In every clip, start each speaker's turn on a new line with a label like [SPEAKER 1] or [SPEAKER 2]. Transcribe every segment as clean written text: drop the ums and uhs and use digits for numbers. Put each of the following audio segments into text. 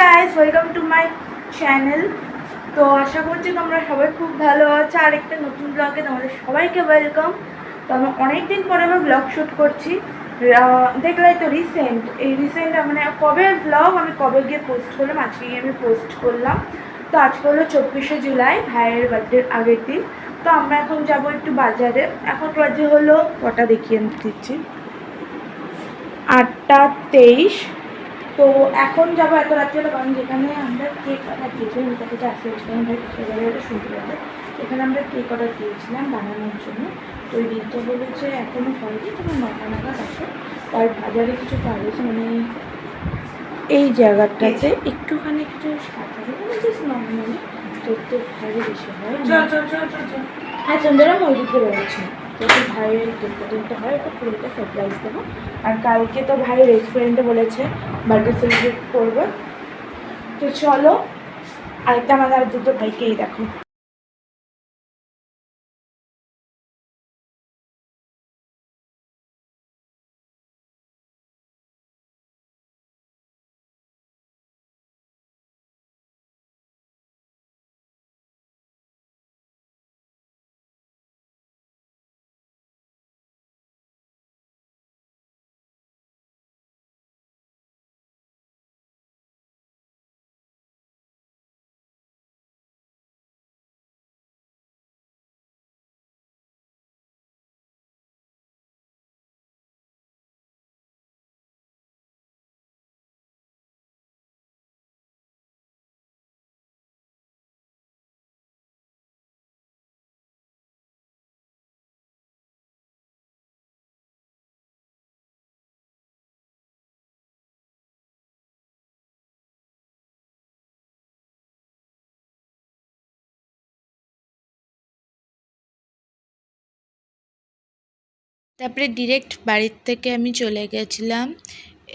[SPEAKER 1] Guys, welcome to my channel. তো আশা করছি তোমরা সবাই খুব ভালো আছো। আর একটা নতুন ব্লগে তোমাদের সবাইকে ওয়েলকাম। তো আমি অনেক দিন পরে আমি ব্লগ শ্যুট করছি। দেখলাই তো রিসেন্ট মানে কবে ব্লগ আমি কবে গিয়ে পোস্ট করলাম, আজকে গিয়ে আমি পোস্ট করলাম। তো আজকে হলো 24শে জুলাই, ভাইয়ের বার্থডের আগের দিন। তো আমরা এখন যাব একটু বাজারে। এখন বাজে হলো কটা দেখিয়ে দিচ্ছি, 8টা 23। তো এখন যাবো এত রাত্রে, কারণ যেখানে আমরা কেক অর্ডার দিয়েছিলাম, ওই কথাটা আসে সেখানে শুনতে পাবে। এখানে আমরা কেক অর্ডার দিয়েছিলাম বানানোর জন্য। তো ওই দিনটা বলেছে এখনও হয়নি, তবে 9টা নাগাদ আসে। আর বাজারে কিছু পাওয়া মানে এই জায়গাটাতে একটুখানি কিছু সাজাবে, মানে জাস্ট নর্মালি তো ভালো বেশি হয়। হ্যাঁ, চন্দ্রা ময়ূরীতে রয়েছে। তো ভাইয়ের কেকটা হয়, ওটা পুরোটা সারপ্রাইজ দেবো। আর কালকে তো ভাই রেস্টুরেন্টে বলেছে বার্থডে সেলিব্রেট করবে। তো চলো, আরেকটা আমাদের আর দুটো ভাইকেই দেখো।
[SPEAKER 2] তারপরে ডিরেক্ট বাড়ির থেকে আমি চলে গেছিলাম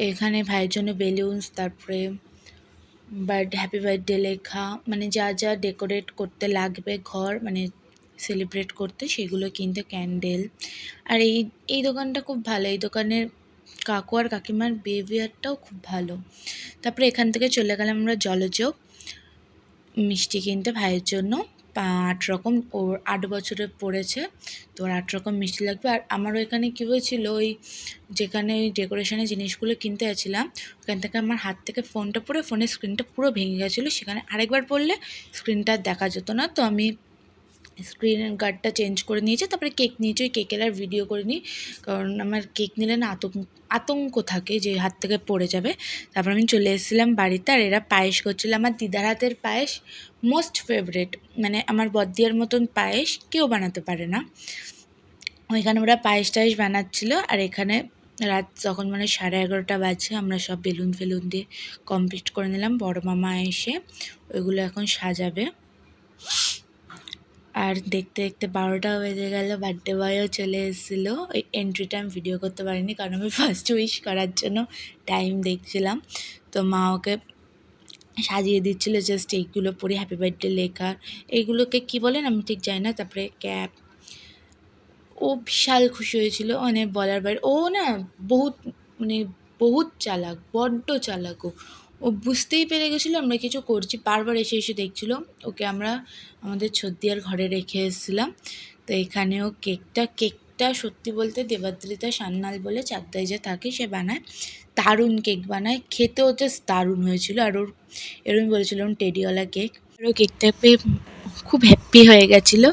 [SPEAKER 2] এখানে ভাইয়ের জন্য বেলুনস, তারপরে হ্যাপি বার্থডে লেখা, মানে যা যা ডেকোরেট করতে লাগবে ঘর, মানে সেলিব্রেট করতে, সেগুলো কিনতে, ক্যান্ডেল। আর এই দোকানটা খুব ভালো, এই দোকানের কাকু আর কাকিমার বিহেভিয়ারটাও খুব ভালো। তারপরে এখান থেকে চলে গেলাম আমরা জলযোগ মিষ্টি কিনতে ভাইয়ের জন্য। 8 রকম, ওর 8 বছরে পড়েছে, তো ওর 8 রকম মিষ্টি লাগবে। আর আমারও এখানে কী হয়েছিল, ওই যেখানে ওই ডেকোরেশনের জিনিসগুলো কিনতে যাচ্ছিলাম, ওখান থেকে আমার হাত থেকে ফোনটা পড়ে ফোনের স্ক্রিনটা পুরো ভেঙে গেছিলো। সেখানে আরেকবার পড়লে স্ক্রিনটা দেখা যেত না। তো আমি স্ক্রিন গার্ডটা চেঞ্জ করে নিয়েছি, তারপরে কেক নিয়েছি। ওই কেকের আর ভিডিও করে নিই, কারণ আমার কেক নিলে না আতঙ্ক থাকে যে হাত থেকে পড়ে যাবে। তারপর আমি চলে এসেছিলাম বাড়িতে। আর এরা পায়েস করছিল, আমার দিদার হাতের পায়েস মোস্ট ফেভারেট, মানে আমার বদ্দিয়ার মতন পায়েস কেউ বানাতে পারে না। ওইখানে ওরা পায়েস টায়েস বানাচ্ছিল। আর এখানে রাত তখন মানে 11:30 বাজে, আমরা সব বেলুন ফেলুন দিয়ে কমপ্লিট করে নিলাম। বড় মামা এসে ওইগুলো এখন সাজাবে। আর দেখতে দেখতে 12টাও বেজে গেল। বার্থডে বয়ও চলে এসেছিলো। ওই এন্ট্রিটা আমি ভিডিও করতে পারিনি, কারণ আমি ফার্স্ট উইশ করার জন্য টাইম দেখছিলাম। তো মা ওকে সাজিয়ে দিচ্ছিলো, জাস্ট এইগুলো পরে হ্যাপি বার্থডে লেখা, এইগুলোকে কি বলেন আমি ঠিক জানি না। তারপরে ক্যাপ, ও বিশাল খুশি হয়েছিল, মানে বলার বাইরে। ও না বহুত চালাক, বড্ড চালাক। ও বুঝতেই পেরে গেছিলো আমরা কিছু করছি, বারবার এসে এসে দেখছিলো। ওকে আমরা আমাদের ছদ্দিয়ার ঘরে রেখে এসেছিলাম। তো এখানেও কেকটা সত্যি বলতে দেবাদ্রিতা সান্যাল বলে চাকদায় যে থাকে, সে বানায়, দারুণ কেক বানায়, খেতেও জাস্ট দারুণ হয়েছিল। আর ওর এরকম বলেছিলাম টেডিওয়ালা কেক। আর ও কেকটা পেয়ে খুব হ্যাপি হয়ে গেছিলো।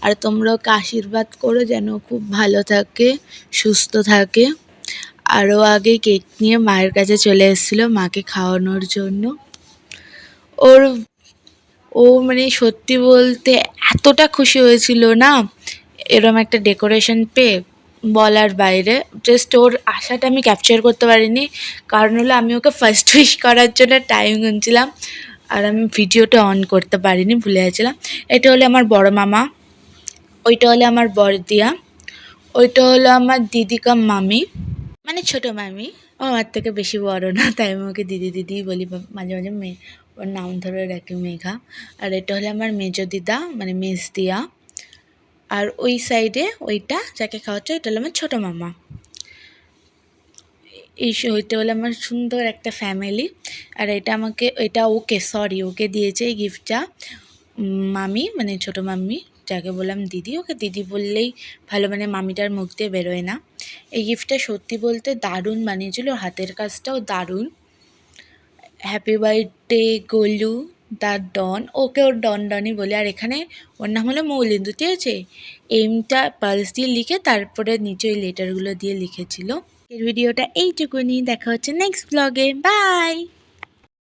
[SPEAKER 2] আর তোমরা ওকে আশীর্বাদ করো যেন খুব ভালো থাকে, সুস্থ থাকে। আরও আগে কেক নিয়ে মায়ের কাছে চলে এসেছিলো মাকে খাওয়ানোর জন্য। ওর ও মানে সত্যি বলতে এতটা খুশি হয়েছিল না এরম একটা ডেকোরেশন পেয়ে, বলার বাইরে। জাস্ট ওর আশাটা আমি ক্যাপচার করতে পারিনি, কারণ হলো আমি ওকে ফার্স্ট উইশ করার জন্য টাইম গুনছিলাম, আর আমি ভিডিওটা অন করতে পারিনি, ভুলে গেছিলাম। এটা হলো আমার বড় মামা, ওইটা হলো আমার বড়দিয়া, ওইটা হলো আমার দিদি কাম মামি, মানে ছোটো মামি। ও আমার থেকে বেশি বড় না, তাই আমি ওকে দিদি দিদিই বলি, মাঝে মাঝে ওর নাম ধরে রাখি মেঘা। আর এটা হলো আমার মেজো দিদা, মানে মেজদিয়া। আর ওই সাইডে ওইটা যাকে খাওয়াচ্ছে, এটা হলো আমার ছোটো মামা। এই হইতে হলো আমার সুন্দর একটা ফ্যামিলি। আর এটা ওকে দিয়েছে এই গিফটটা মামি, মানে ছোটো মাম্মি, যাকে বললাম দিদি, ওকে দিদি বললেই ভালো, মানে মামিটার মুখ দিয়ে বেরোয় না। এই গিফটটা সত্যি বলতে দারুণ বানিয়েছিল, হাতের কাজটাও দারুণ। হ্যাপি বার্থডে গোলু দ্য ডন, ওকে ওর ডনই বলে। আর এখানে ওর নাম হলো মৌলিন্দু, ঠিক আছে। এমটা পালস দিয়ে লিখে তারপরে নিচে ওই লেটারগুলো দিয়ে লিখেছিল। এর ভিডিওটা এইটুকুনি, দেখা হচ্ছে নেক্সট ব্লগে, বাই।